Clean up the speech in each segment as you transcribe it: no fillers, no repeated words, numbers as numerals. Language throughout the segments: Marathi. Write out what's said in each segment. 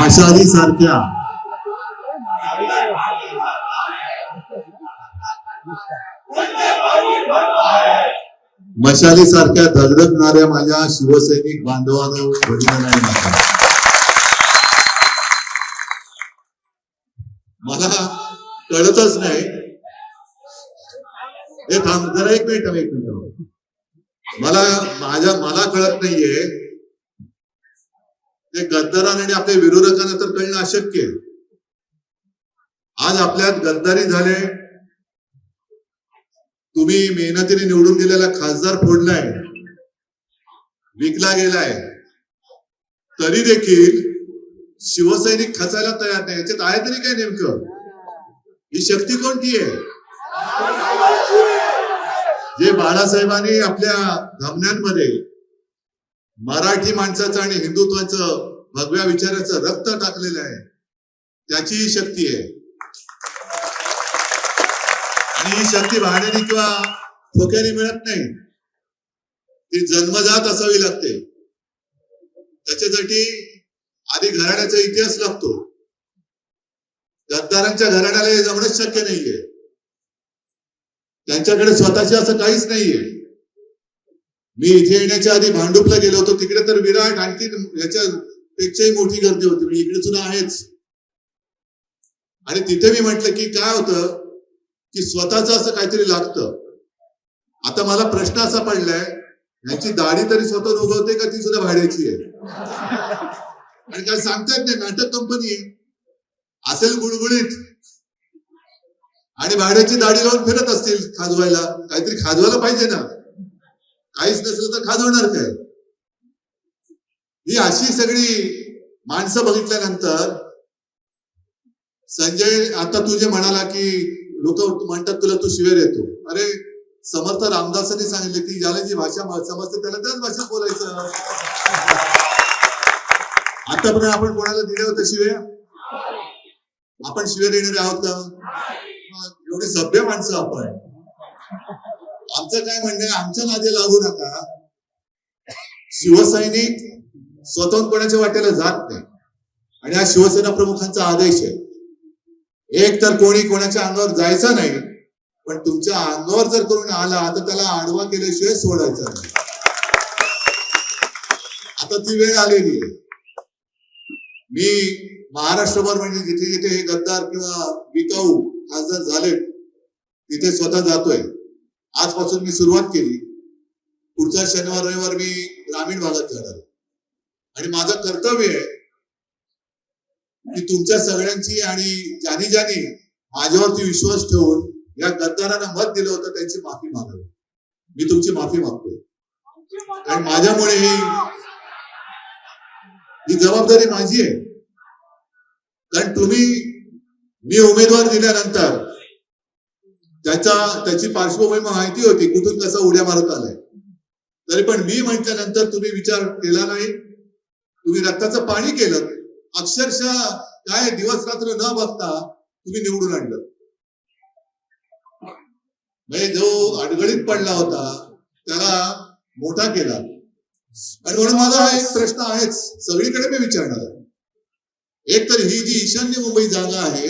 मशाली सारख्या धगधगणाऱ्या माझ्या शिवसैनिक बांधवांनो, भगिनींनो, मला कळतच नाही. हे थांब जरा एक मिनिट मला कळत नाहीये. ते गद्दारांना आणि आपल्या विरोधकांना तर कळणं अशक्य आहे. आज आपल्यात गद्दारी झाले. तुम्ही मेहनतीने निवडून दिलेला खासदार फोडलाय, विकला गेलाय, तरी देखील शिवसैनिक खचायला तयार नाही. याच्यात आहे तरी काय नेमकं? ही शक्ती कोणती आहे? जे बाळासाहेबांनी आपल्या धमन्यांमध्ये मराठी माणसाचं आणि हिंदुत्वाचं भगव्या विचाराचं रक्त टाकलेलं आहे, त्याची ही शक्ती आहे. आणि ही शक्ती भाड्याने किंवा खोक्याने मिळत नाही. ती जन्मजात असावी लागते. त्याच्यासाठी आधी घराण्याचा इतिहास लागतो. गद्दारांच्या घराण्याला हे जमणंच शक्य नाहीये. त्यांच्याकडे स्वतःचे असं काहीच नाहीये. मी इथे येण्याच्या आधी भांडुपला गेलो होतो. तिकडे तर विराट आणखी याच्यापेक्षाही मोठी गर्दी होती. म्हणजे इकडे सुद्धा आहेच. आणि तिथे मी म्हटलं की काय होतं की स्वतःचं असं काहीतरी लागतं. आता मला प्रश्न असा पडलाय, यांची दाढी तरी स्वतः उगवते का ती सुद्धा भाड्याची आहे? आणि काय सांगता येत नाही. नाटक कंपनी आहे, असेल गुळगुळीत आणि भाड्याची दाढी लावून फिरत असतील खाजवायला. काहीतरी खाजवायला पाहिजे ना. काहीच नसलं तर खाजवणार काय? ही अशी सगळी माणसं बघितल्यानंतर संजय, आता तू जे म्हणाला की लोक म्हणतात तुला तू शिव्या देतो. अरे समर्थ रामदासांनी सांगितले की ज्याला जी भाषा समजते त्याला त्याच भाषेत बोलायचं. आतापर्यंत आपण कोणाला दिल्या होत्या शिव्या? आपण शिव्या देणारे आहोत का? एवढी सभ्य माणसं आपण. आमचं काय म्हणणं आहे, आमच्या नादी लागू नका. शिवसैनिक स्वतः कोणाच्या वाट्याला जात नाही. आणि हा शिवसेना प्रमुखांचा आदेश आहे. एक तर कोणी कोणाच्या अंगावर जायचं नाही, पण तुमच्या अंगावर जर करून आला तर त्याला आडवा केल्याशिवाय सोडायचा नाही. आता ती वेळ आलेली आहे. मी महाराष्ट्रभर म्हणजे जिथे जिथे हे गद्दार किंवा बिकाऊ खासदार झाले तिथे स्वतः जातोय. आजपासून मी सुरुवात केली. पुढचा शनिवार रविवार मी ग्रामीण भागात जाणार. आणि माझं कर्तव्य आहे की तुमच्या सगळ्यांची आणि ज्यांनी माझ्यावरती विश्वास ठेवून या गद्दारांना मत दिलं होतं त्यांची माफी मागावी. मी तुमची माफी मागतोय. कारण माझ्यामुळे ही जबाबदारी माझी आहे. कारण मी उमेदवार दिल्यानंतर त्याची पार्श्वभूमी माहिती होती, कुठून कसा उड्या मारत आलाय. तरी पण मी म्हटल्यानंतर तुम्ही विचार केला नाही. तुम्ही रक्ताचं पाणी केलं. अक्षरशः काय दिवस रात्र न बघता तुम्ही निवडून आणलं. म्हणजे जो अडगळीत पडला होता त्याला मोठा केला. आणि म्हणून माझा हा एक प्रश्न आहेच, सगळीकडे मी विचारणार आहे. एक तर ही जी ईशान्य मुंबई जागा आहे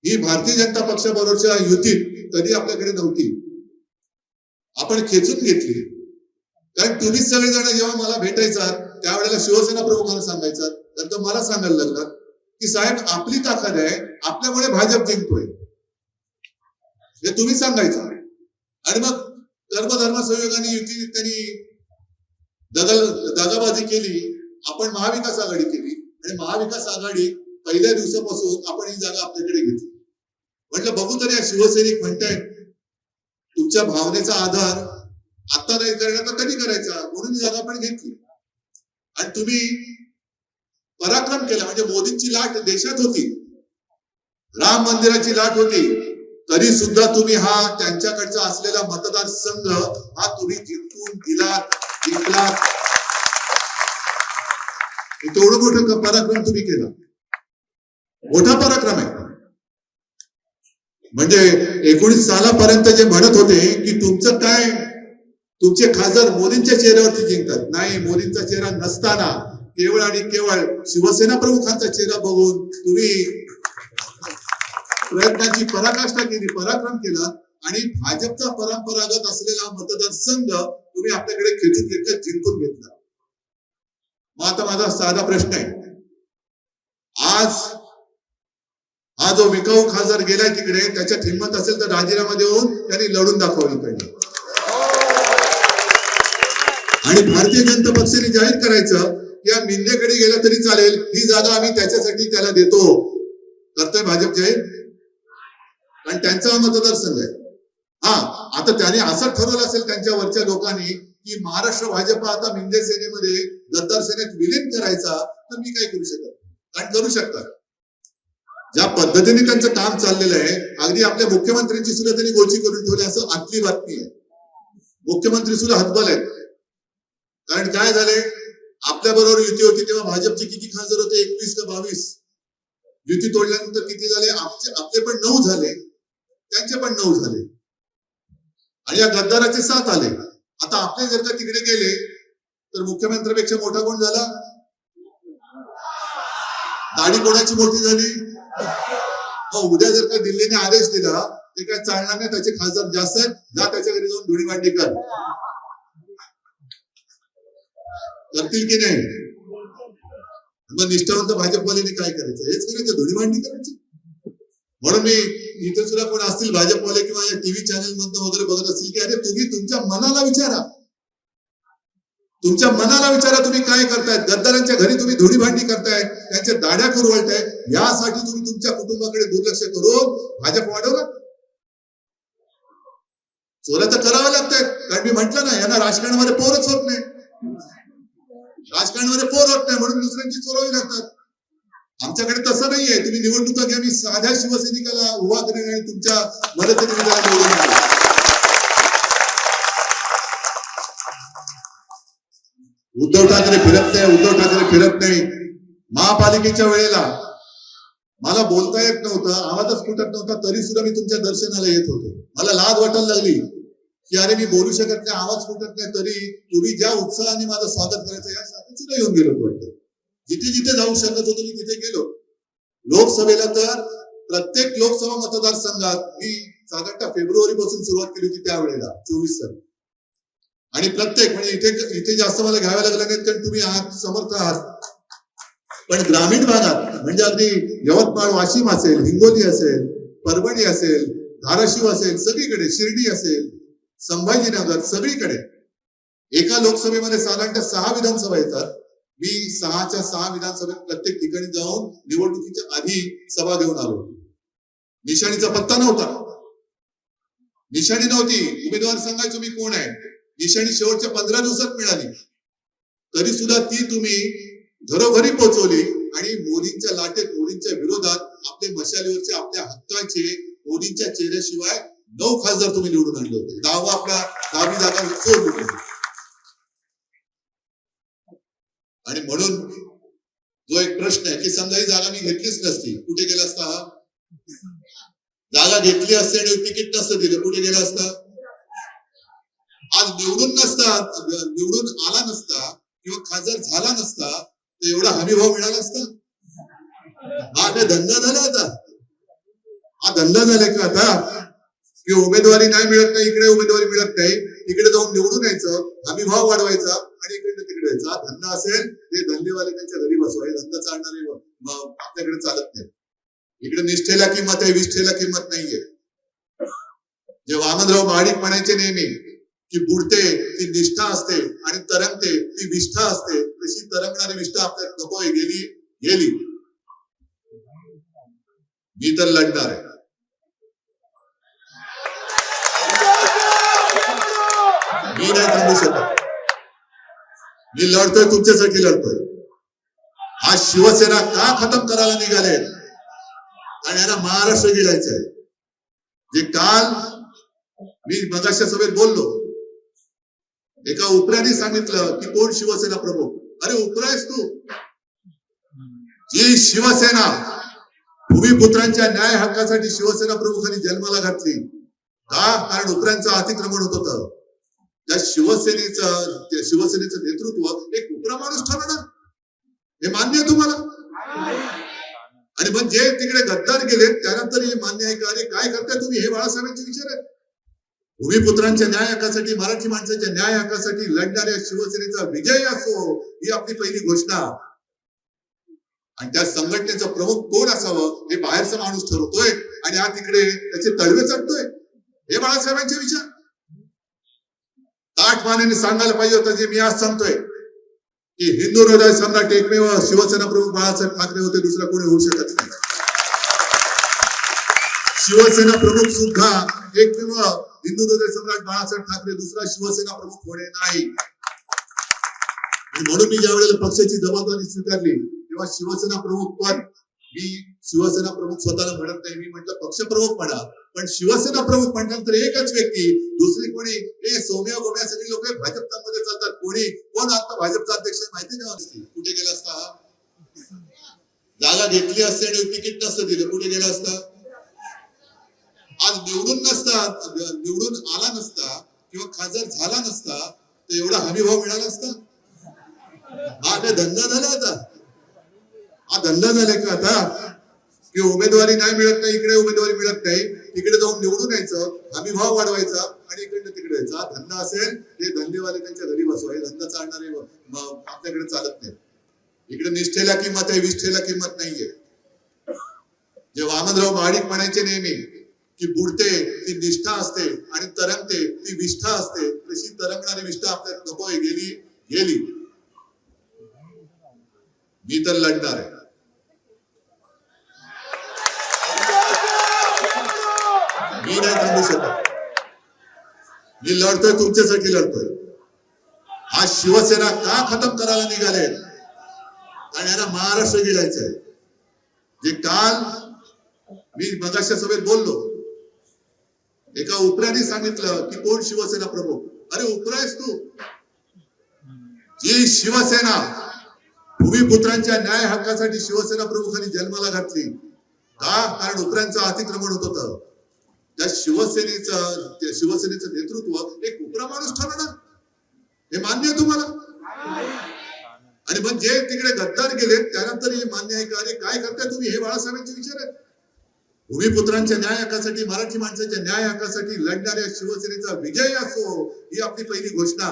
ही भारतीय जनता पक्षाबरोबरच्या युतीत कधी आपल्याकडे नव्हती. आपण खेचून घेतली. कारण तुम्हीच सगळेजण जेव्हा मला भेटायचा त्यावेळेला शिवसेना प्रमुखांना सांगायचा, नंतर मला सांगायला लागलं की साहेब आपली ताकद आहे, आपल्यामुळे भाजप जिंकतोय, हे तुम्ही सांगायचं. आणि मग धर्म संयोगाने युती त्यांनी दगाबाजी केली. आपण महाविकास आघाडी केली आणि महाविकास आघाडी पहिल्या दिवसापासून आपण ही जागा आपल्याकडे घेतली. म्हटलं बघू तर या शिवसैनिक म्हणतायत तुमच्या भावनेचा आधार आता नाही करण्यात तर कधी करायचा, म्हणून ही जागा आपण घेतली. आणि तुम्ही पराक्रम केला. म्हणजे मोदींची लाट देशात होती, राम मंदिराची लाट होती, तरी सुद्धा तुम्ही हा त्यांच्याकडचा असलेला मतदारसंघ हा तुम्ही जिंकून दिलात, जिंकलात. तेवढं मोठं पराक्रम तुम्ही केला. मोठा पराक्रम आहे. म्हणजे 19 सालापर्यंत जे म्हणत होते की तुमचं काय, तुमचे खासदार मोदींच्या चेहऱ्यावरती जिंकतात. नाही, मोदींचा चेहरा नसताना केवळ आणि केवळ शिवसेना प्रमुखांचा चेहरा बघून तुम्ही प्रयत्नाची पराकाष्ठा केली, पराक्रम केला आणि भाजपचा परंपरागत असलेला मतदारसंघ तुम्ही आपल्याकडे खेचून घेतला, जिंकून घेतला. मग आता माझा साधा प्रश्न आहे, आज हा जो विकाऊ खासदार गेलाय तिकडे, त्याच्यात हिंमत असेल तर राजीनामा देऊन त्यांनी लढून दाखवली पाहिजे आणि भारतीय जनता पक्षाने जाहीर करायचं की या मिंदेकडे गेला तरी चालेल, ही जागा आम्ही त्याच्यासाठी त्याला देतो. करतोय भाजप जाहीर, कारण त्यांचा मतदारसंघ आहे. हा, आता त्याने असं ठरवलं असेल त्यांच्या वरच्या लोकांनी की महाराष्ट्र भाजप आता मिंदे सेनेमध्ये गद्दार सेनेत विलीन करायचा, तर मी काय करू शकत, कारण करू शकतात. ज्या पद्धतीने त्यांचं काम चाललेलं आहे, अगदी आपल्या मुख्यमंत्र्यांची सुद्धा त्यांनी गोची करून ठेवली असं आतली बातमी आहे. मुख्यमंत्री सुद्धा हतबल आहेत. कारण काय झाले, आपल्या बरोबर युती होती तेव्हा भाजपचे किती खासदार होते, 21 का 22. युती तोडल्यानंतर किती झाले, आपले पण 9 झाले, त्यांचे पण 9 झाले आणि या गद्दाराचे 7 आले. आता आपले जर का तिकडे गेले तर मुख्यमंत्र्यापेक्षा मोठा कोण झाला? दाढी कोणाची मोठी झाली? उद्या जर का दिल्लीने आदेश दिला ते काय चालणार नाही, त्याचे खासदार जास्त आहेत, जा त्याच्या घरी जाऊन धुणी भांडी कर. करतील की नाही? मग निष्ठावंत भाजपवाल्यांनी काय करायचं? हेच करायचं, धुणी भांडी करायची. म्हणून मी इथे सुद्धा कोण असतील भाजपवाले किंवा या टीव्ही चॅनल मधून वगैरे बघत असतील की अरे तुम्ही तुमच्या मनाला विचारा, तुमच्या मनाला विचारा तुम्ही काय करतायत. गद्दारांच्या घरी तुम्ही धुणी भांडी करताय, त्यांच्या दाड्या कुरवळताय, यासाठी तुम्ही तुमच्या कुटुंबाकडे दुर्लक्ष करून भाजप वाढवलं. चोऱ्या तर कराव्या लागतात, कारण मी म्हंटल ना, यांना राजकारणामध्ये पोरच होत नाही, राजकारणामध्ये पोर होत नाही म्हणून दुसऱ्यांची चोरावी लागतात. आमच्याकडे तसं नाहीये. तुम्ही निवडणुका घ्या, मी साध्या शिवसैनिकाला उभा करेन आणि तुमच्या मदतीने मी त्याला निवडून आणेन. उद्धव ठाकरे फिरत नाही, उद्धव ठाकरे फिरत नाही. महापालिकेच्या वेळेला मला बोलता येत नव्हतं, आवाजच फुटत नव्हता, तरी सुद्धा मी तुमच्या दर्शनाला येत होतो. मला लाज वाटायला लागली की अरे मी बोलू शकत नाही, आवाज फुटत नाही, तरी तुम्ही ज्या उत्साहाने माझं स्वागत करायचं यासाठी सुद्धा येऊन गेलो. वाटतं जिथे जिथे जाऊ शकत होतो मी तिथे गेलो. लोकसभेला तर प्रत्येक लोकसभा मतदारसंघात मी साधारणतः फेब्रुवारी पासून सुरुवात केली होती त्यावेळेला 24 साली. आणि प्रत्येक म्हणजे इथे जास्त मला घ्याव्या लागल्या नाहीत, कारण तुम्ही आहात, समर्थ आहात. पण ग्रामीण भागात म्हणजे अगदी यवतमाळ, वाशिम असेल, हिंगोली असेल, परभणी असेल, धाराशिव असेल, सगळीकडे शिर्डी असेल, संभाजीनगर, सगळीकडे एका लोकसभेमध्ये साधारणतः 6 विधानसभा येतात. मी 6च्या 6 विधानसभेत प्रत्येक ठिकाणी जाऊन निवडणुकीच्या आधी सभा घेऊन आलो. निशाणीचा पत्ता नव्हता, निशाणी नव्हती, उमेदवार सांगायचो मी कोण आहे, निशाणी शेवटच्या 15 दिवसात मिळाली, तरी सुद्धा ती तुम्ही घरोघरी पोहोचवली आणि मोदींच्या लाटेत, मोदींच्या विरोधात आपले मशालीवरचे, आपल्या हक्काचे, मोदींच्या चेहऱ्याशिवाय 9 खासदार तुम्ही निवडून आणले होते. 10वी जागा चोर होती. आणि म्हणून जो एक प्रश्न आहे की समजा ही जागा मी घेतलीच नसती, कुठे गेला असता? जागा घेतली असते आणि तिकीट नसतं दिलं, कुठे गेला असता? आज निवडून नसता, निवडून आला नसता किंवा खासदार झाला नसता तर एवढा हमीभाव मिळाला असता? हा काय धंदा झाला आता? हा धंदा झालाय का आता की उमेदवारी नाही मिळत नाही, इकडे उमेदवारी मिळत नाही, तिकडे जाऊन निवडून यायचं, हमीभाव वाढवायचा आणि इकडे तिकडे यायचं. हा धंदा असेल ते धंदेवाले त्यांच्या घरी बसवाय, धंदा चालणारे आपल्याकडे चालत नाही. इकडे निष्ठेला किंमत आहे, विष्ठेला किंमत नाहीये. जे वामनराव महाडिक म्हणायचे नेहमी की बुडते ती निष्ठा असते आणि तरंगते ती विष्ठा असते, तशी तरंगणारी विष्ठा आपल्याला नको आहे, गेली. मी तर लढणार आहे. मी नाही थांबू शकत. मी लढतोय, तुमच्यासाठी लढतोय. आज शिवसेना का खतम करायला निघाले? आणि यांना महाराष्ट्र गिळायचं आहे. जे काल मी मगाच्या सभेत बोललो, एका उपऱ्याने सांगितलं की कोण शिवसेना प्रमुख? अरे उपरा आहेस तू. जी शिवसेना भूमिपुत्रांच्या न्याय हक्कासाठी शिवसेना प्रमुखांनी जन्माला घातली का? कारण उपऱ्यांचं अतिक्रमण होत होतं. त्या शिवसेनेचं नेतृत्व एक उपरा माणूस ठरवणार. हे मान्य आहे तुम्हाला? आणि मग जे तिकडे गद्दार गेले त्यानंतर हे मान्य आहे का? अरे काय करताय तुम्ही? हे बाळासाहेबांचे विचार आहेत. भूमिपुत्रांच्या न्याय हक्कासाठी, मराठी माणसाच्या न्याय हक्कासाठी लढणाऱ्या शिवसेनेचा विजय असो, ही आपली पहिली घोषणा. आणि त्या संघटनेचा प्रमुख कोण असावं हे बाहेरचा माणूस ठरवतोय आणि हा तिकडे त्याचे तळवे चढतोय. हे बाळासाहेबांचे विचार. ताठमानेने सांगायला पाहिजे होतं जे मी आज सांगतोय की हिंदू हृदय सम्राट एकमेव शिवसेना प्रमुख बाळासाहेब ठाकरे होते, दुसरा कोणी होऊ शकत नाही. शिवसेना प्रमुख सुद्धा एकमेव हिंदू हृदय सम्राट बाळासाहेब ठाकरे, दुसरा शिवसेना प्रमुख होणे नाही. म्हणून मी ज्या वेळेला पक्षाची जबाबदारी स्वीकारली तेव्हा शिवसेना प्रमुख पद मी शिवसेना प्रमुख स्वतःला म्हणत नाही, मी म्हटलं पक्षप्रमुख म्हणा. पण शिवसेना प्रमुख म्हटल्यानंतर एकच व्यक्ती, दुसरी कोणी हे सौम्या गोम्या सगळी लोक भाजपच्या मध्ये चालतात. कोण आता भाजपचा अध्यक्ष माहिती नाही. कुठे गेला असता? जागा घेतली असते आणि तिकीट नसतं दिलं, कुठे गेला असता? आज निवडून आला नसता किंवा खासदार झाला नसता तर एवढा हमीभाव मिळाला असता? हा काय धंदा झाला आता? हा धंदा झालाय का आता की उमेदवारी नाही मिळत नाही, इकडे उमेदवारी मिळत नाही, तिकडे जाऊन निवडून यायचं, हमीभाव वाढवायचा आणि इकडे तिकडे यायचा. हा धंदा असेल ते धंदेवाले त्यांच्या घरी बसवा. हे धंदा चालणारे आपल्याकडे चालत नाही. इकडे निष्ठेला किंमत आहे, विष्ठेला किंमत नाहीये. जे वामनराव महाडिक म्हणायचे नेहमी की बुडते ती निष्ठा असते आणि तरंगते ती विष्ठा असते, तशी तरंगणारी विष्ठा आपल्यात नकोय. गेली. मी तर लढणार आहे. मी नाही थांबू शकत. मी लढतोय, तुमच्यासाठी लढतोय. आज शिवसेना का खतम करायला निघाले? कारण यांना महाराष्ट्र गिळायचंय. जे काल मी मगाच्या सभेत बोललो, एका उपऱ्याने सांगितलं की कोण शिवसेना प्रमुख? अरे उपरायस तू. जी शिवसेना भूमिपुत्रांच्या न्याय हक्कासाठी शिवसेना प्रमुखांनी जन्माला घातली का? कारण उपऱ्यांचं अतिक्रमण होत होतं. त्या शिवसेनेचं नेतृत्व एक उपरा माणूस ठरवणार. हे मान्य आहे तुम्हाला? आणि मग जे तिकडे गद्दार गेले त्यानंतर हे मान्य आहे का? अरे काय करताय तुम्ही? हे बाळासाहेबांचे विचार आहेत. भूमिपुत्रांच्या न्याय हक्कासाठी, मराठी माणसाच्या न्याय हक्कासाठी लढणाऱ्या शिवसेनेचा विजय असो, ही आपली पहिली घोषणा.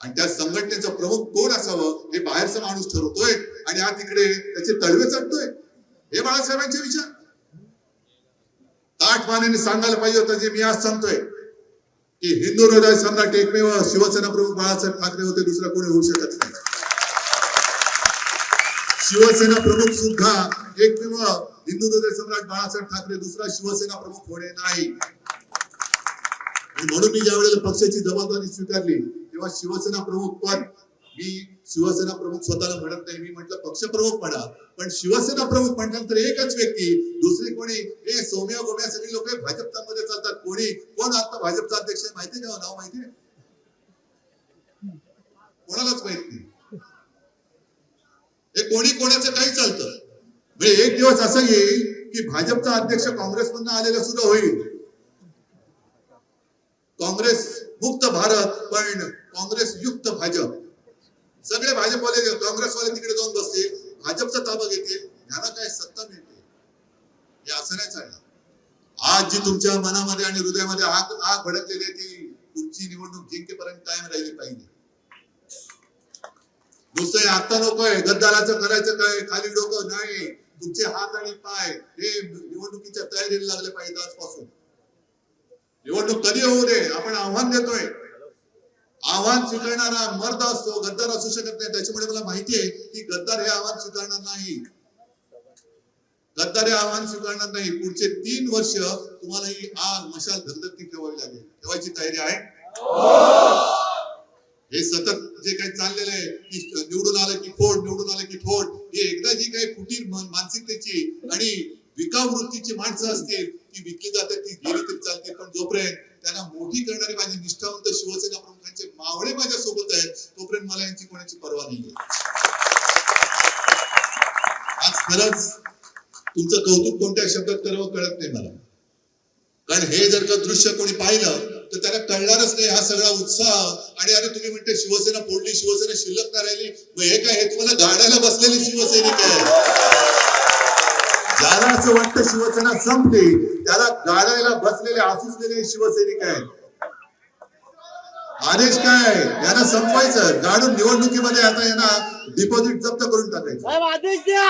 आणि त्या संघटनेचा प्रमुख कोण असावं हे बाहेरचा माणूस ठरवतोय आणि हा तिकडे त्याचे तळवे चढतोय. हे बाळासाहेबांचे विचार. ताठमानेने सांगायला पाहिजे होतं जे मी आज सांगतोय की हिंदू हृदय सम्राट एकमेव शिवसेना प्रमुख बाळासाहेब ठाकरे होते, दुसरा कोणी होऊ शकत नाही. शिवसेना प्रमुख सुद्धा एकमेव हिंदू हृदय सम्राट बाळासाहेब ठाकरे, दुसरा शिवसेना प्रमुख होणे नाही. म्हणून मी ज्या वेळेला पक्षाची जबाबदारी स्वीकारली तेव्हा शिवसेना प्रमुख पद मी शिवसेना प्रमुख स्वतःला म्हणत नाही, मी म्हटलं पक्षप्रमुख म्हणा. पण शिवसेना प्रमुख म्हटल्यानंतर एकच व्यक्ती, दुसरी कोणी हे सौम्या गोम्या सगळी लोक भाजपच्या मध्ये चालतात. कोण आता भाजपचा अध्यक्ष माहिती का? नाव माहिती आहे? कोणालाच माहित नाही. हे कोणी कोणाचं काही चालतं. म्हणजे एक दिवस असं येईल की भाजपचा अध्यक्ष काँग्रेसमधून आलेला सुद्धा होईल. काँग्रेस मुक्त भारत पण काँग्रेस युक्त भाजप. सगळे भाजपवाले काँग्रेसवाले तिकडे जाऊन बसतील, भाजपचा ताबा घेतील, यांना काय सत्ता मिळते. हे असं नाही चालणार. आज जी तुमच्या मनामध्ये आणि हृदयामध्ये आग भडकलेली आहे ती पुढची निवडणूक जिंकेपर्यंत कायम राहिली पाहिजे. नुसतं आता नकोय गद्दाराचं करायचं काय, खाली डोकं नाही. तुमचे हात आणि पाय हे निवडणुकीच्या तयारीला लागले पाहिजे आजपासून. निवडणूक कधी होऊ दे, आपण आव्हान देतोय. आव्हान स्वीकारणारा मर्द असतो, गद्दार असू शकत नाही. त्याच्यामुळे मला माहिती आहे की गद्दार हे आव्हान स्वीकारणार नाही. गद्दार हे आव्हान स्वीकारणार नाही. पुढचे 3 वर्ष तुम्हाला ही आग मशाल धगधगती ठेवावी लागेल. ठेवायची तयारी आहे? हे सतत जे काही चाललेलं आहे की निवडून आलं की फोड, निवडून आलं की फोड, हे एकदा जी काही फुटीर मानसिकतेची आणि विकाऊ वृत्तीची माणसं असतील ती विकली जातात, ती गेली तरी चालते. पण जोपर्यंत त्यांना मोठी करणारी माझी निष्ठावंत शिवसेना प्रमुखांचे मावळे माझ्या सोबत आहेत तोपर्यंत मला यांची कोणाची पर्वा नाहीये. आज खरंच तुमचं कौतुक कोणत्या शब्दात करावं कळत नाही मला. कारण हे जर का दृश्य कोणी पाहिलं तर त्यांना कळणारच नाही हा सगळा उत्साह. आणि अरे तुम्ही म्हणते शिवसेना फोडली, शिवसेना शिल्लक नाही राहिली, मग हे काय, हे तुम्हाला गाडायला बसलेले शिवसैनिक आहे. ज्याला असं वाटतं शिवसेना संपली, त्याला गाडायला बसलेले आसुसलेले शिवसैनिक आहेत. आदेश काय, यांना संपवायचं, गाडून निवडणुकीमध्ये आता यांना डिपॉझिट जप्त करून टाकायचं. आदेश द्या.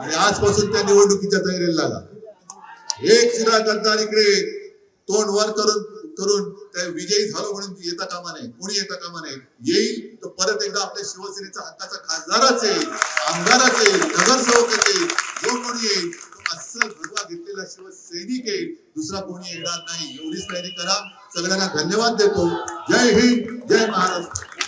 आणि आजपासून त्या निवडणुकीच्या तयारीला लागा. एक सुद्धा गद्दार इकडे तोंड वर करून करून त्या विजयी झालो म्हणून येता कामा नये, कोणी येता कामा नये. येईल तर परत एकदा आपल्या शिवसेनेचा हक्काचा खासदारच येईल, आमदारच येईल, नगरसेवक येईल. जो कोणी येईल तो अस्सल भगवा घेतलेला शिवसैनिक येईल, दुसरा कोणी येणार नाही. एवढीच तयारी करा. सगळ्यांना धन्यवाद देतो. जय हिंद, जय महाराष्ट्र.